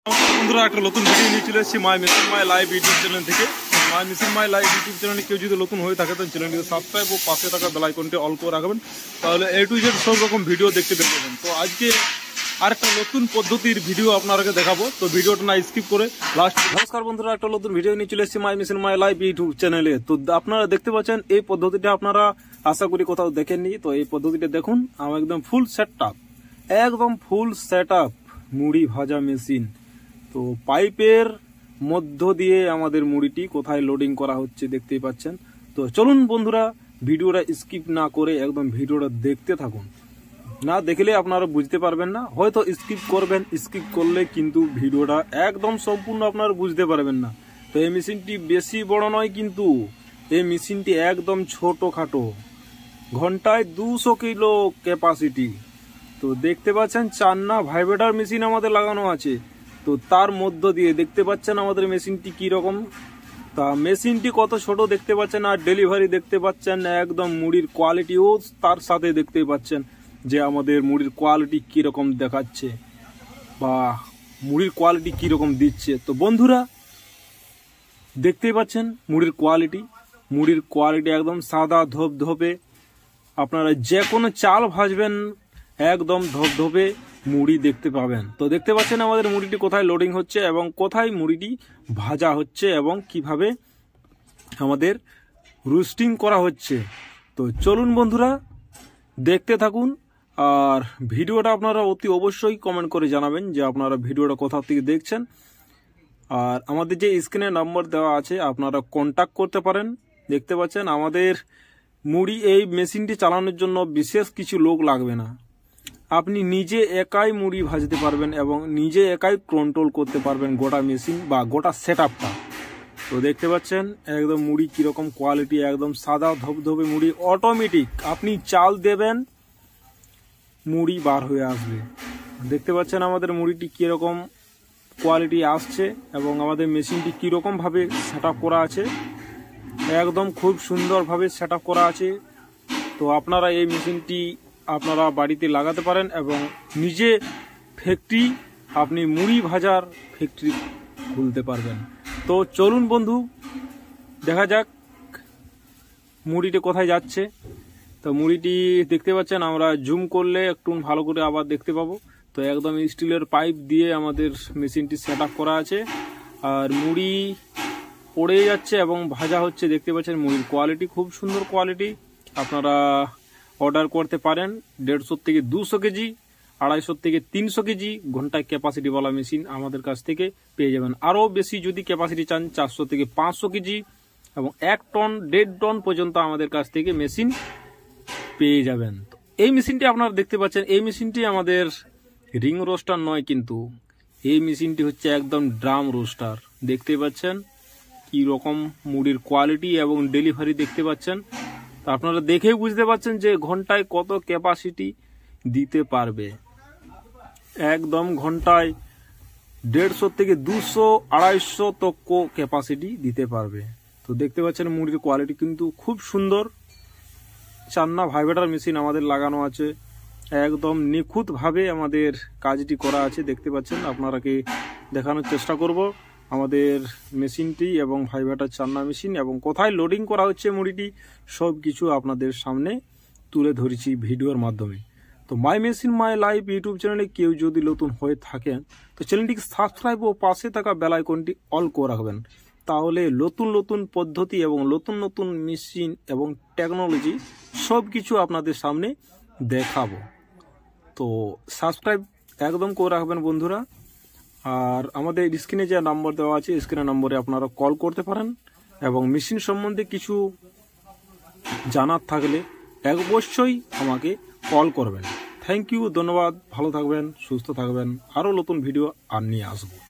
বন্ধুরা একটা নতুন ভিডিও নিয়ে চলে এসেছি my machine my live YouTube channel থেকে। My machine my live YouTube চ্যানেলে কেউ যদি নতুন হয়ে থাকে তো চ্যানেলটিকে সাবস্ক্রাইব ও পাশে থাকা বেল আইকনটি অল করে রাখবেন, তাহলে A to Z সব রকম ভিডিও দেখতে পেয়ে যাবেন। তো আজকে আরেকটা নতুন পদ্ধতির ভিডিও আপনাদেরকে দেখাবো, তো ভিডিওটা না স্কিপ করে লাস্ট। নমস্কার বন্ধুরা, একটা নতুন ভিডিও নিয়ে চলে এসেছি my machine my live YouTube চ্যানেলে। তো আপনারা দেখতে পাচ্ছেন এই পদ্ধতিটা আপনারা আশা করি কোথাও দেখেননি। তো এই পদ্ধতিটা দেখুন, আমার একদম ফুল সেট আপ মুড়ি ভাজা মেশিন। তো পাইপের মধ্য দিয়ে আমাদের মুড়িটি কোথায় লোডিং করা হচ্ছে দেখতেই পাচ্ছেন। তো চলুন বন্ধুরা, ভিডিওটা স্কিপ না করে একদম ভিডিওটা দেখতে থাকুন। না দেখলে আপনারা বুঝতে পারবেন না, হয়তো স্কিপ করবেন, স্কিপ করলে কিন্তু ভিডিওটা একদম সম্পূর্ণ আপনারা বুঝতে পারবেন না। তো এই মেশিনটি বেশি বড় নয়, কিন্তু এই মেশিনটি একদম ছোটখাটো, ঘন্টায় 200 কিলো ক্যাপাসিটি। তো দেখতে পাচ্ছেন চান্না ভাইব্রেটর মেশিন আমাদের লাগানো আছে। তো তার মধ্য দিয়ে দেখতে পাচ্ছেন আমাদের মেশিনটি কি রকম, তা মেশিনটি কত ছোট দেখতে পাচ্ছেন, আর ডেলিভারি দেখতে পাচ্ছেন একদম মুড়ির কোয়ালিটিও তার সাথে দেখতে পাচ্ছেন যে আমাদের মুড়ির কোয়ালিটি কিরকম দেখাচ্ছে বা মুড়ির কোয়ালিটি কিরকম দিচ্ছে। তো বন্ধুরা দেখতেই পাচ্ছেন মুড়ির কোয়ালিটি একদম সাদা ধপধপে। আপনারা যে কোনো চাল ভাজবেন একদম ধপধপে মুড়ি দেখতে পাবেন। তো দেখতে পাচ্ছেন আমাদের মুড়িটি কোথায় লোডিং হচ্ছে এবং কোথায় মুড়িটি ভাজা হচ্ছে এবং কিভাবে আমাদের রোস্টিং করা হচ্ছে। তো চলুন বন্ধুরা দেখতে থাকুন, আর ভিডিওটা আপনারা অতি অবশ্যই কমেন্ট করে জানাবেন যে আপনারা ভিডিওটা কোথা থেকে দেখছেন। আর আমাদের যে স্ক্রিনে নাম্বার দেওয়া আছে আপনারা কন্ট্যাক্ট করতে পারেন। দেখতে পাচ্ছেন আমাদের মুড়ি এই মেশিনটি চালানোর জন্য বিশেষ কিছু লোক লাগবে না, আপনি নিজে একাই মুড়ি ভাজতে পারবেন এবং নিজে একাই কন্ট্রোল করতে পারবেন গোটা মেশিন বা গোটা সেট আপটা। তো দেখতে পাচ্ছেন একদম মুড়ি কিরকম কোয়ালিটি, একদম সাদা ধপধপে মুড়ি, অটোমেটিক আপনি চাল দেবেন মুড়ি বার হয়ে আসবে। দেখতে পাচ্ছেন আমাদের মুড়িটি কিরকম কোয়ালিটি আসছে এবং আমাদের মেশিনটি কিরকম ভাবে সেট আপ করা আছে, একদম খুব সুন্দরভাবে সেট আপ করা আছে। তো আপনারা এই মেশিনটি আপনারা বাড়িতে লাগাতে পারেন এবং নিজে ফ্যাক্টরি, আপনি মুড়ি ভাজার ফ্যাক্টরি খুলতে পারবেন। তো চলুন বন্ধু দেখা যাক মুড়িটি কোথায় যাচ্ছে। তো মুড়িটি দেখতে পাচ্ছেন, আমরা জুম করলে একটু ভালো করে আবার দেখতে পাবো। তো একদম স্টিলের পাইপ দিয়ে আমাদের মেশিনটি সেট আপ করা আছে, আর মুড়ি পড়ে যাচ্ছে এবং ভাজা হচ্ছে। দেখতে পাচ্ছেন মুড়ির কোয়ালিটি খুব সুন্দর কোয়ালিটি। আপনারা অর্ডার করতে পারেন 150 থেকে 200 কেজি, 250 থেকে 300 কেজি ঘন্টায় ক্যাপাসিটিওয়ালা মেশিন আমাদের কাছ থেকে পেয়ে যাবেন। আরও বেশি যদি ক্যাপাসিটি চান 400 থেকে 500 কেজি এবং 1 টন 1.5 টন পর্যন্ত আমাদের কাছ থেকে মেশিন পেয়ে যাবেন। তো এই মেশিনটি আপনারা দেখতে পাচ্ছেন, এই মেশিনটি আমাদের রিং রোস্টার নয়, কিন্তু এই মেশিনটি হচ্ছে একদম ড্রাম রোস্টার। দেখতে পাচ্ছেন কি রকম মুড়ির কোয়ালিটি এবং ডেলিভারি দেখতে পাচ্ছেন। তো আপনারা দেখেই বুঝতে পারছেন যে ঘন্টায় কত ক্যাপাসিটি দিতে পারবে। একদম ঘন্টায় 150 থেকে 200, 250 তক ক্যাপাসিটি দিতে পারবে। তো দেখতে পাচ্ছেন মুড়ির কোয়ালিটি কিন্তু খুব সুন্দর। চান্না ভাইব্রেটর মেশিন আমাদের লাগানো আছে, একদম নিখুঁতভাবে আমাদের কাজটি করা আছে। দেখতে পাচ্ছেন, আপনারাকে দেখানোর চেষ্টা করব আমাদের মেশিনটি এবং ভাইব্রেটর চান্না মেশিন এবং কোথায় লোডিং করা হচ্ছে মুড়িটি, সব কিছু আপনাদের সামনে তুলে ধরেছি ভিডিওর মাধ্যমে। তো মাই মেশিন মাই লাইভ ইউটিউব চ্যানেলে কেউ যদি নতুন হয়ে থাকেন তো চ্যানেলটিকে সাবস্ক্রাইব ও পাশে থাকা বেল আইকনটি অল করে রাখবেন, তাহলে নতুন নতুন পদ্ধতি এবং নতুন নতুন মেশিন এবং টেকনোলজি সব কিছু আপনাদের সামনে দেখাবো। তো সাবস্ক্রাইব একদম করে রাখবেন বন্ধুরা। আর আমাদের স্ক্রিনে যে নাম্বার দেওয়া আছে স্ক্রিনের নম্বরে আপনারা কল করতে পারেন এবং মেশিন সম্বন্ধে কিছু জানার থাকলে অবশ্যই আমাকে কল করবেন। থ্যাংক ইউ, ধন্যবাদ, ভালো থাকবেন, সুস্থ থাকবেন। আরও নতুন ভিডিও আর নিয়ে আসবো।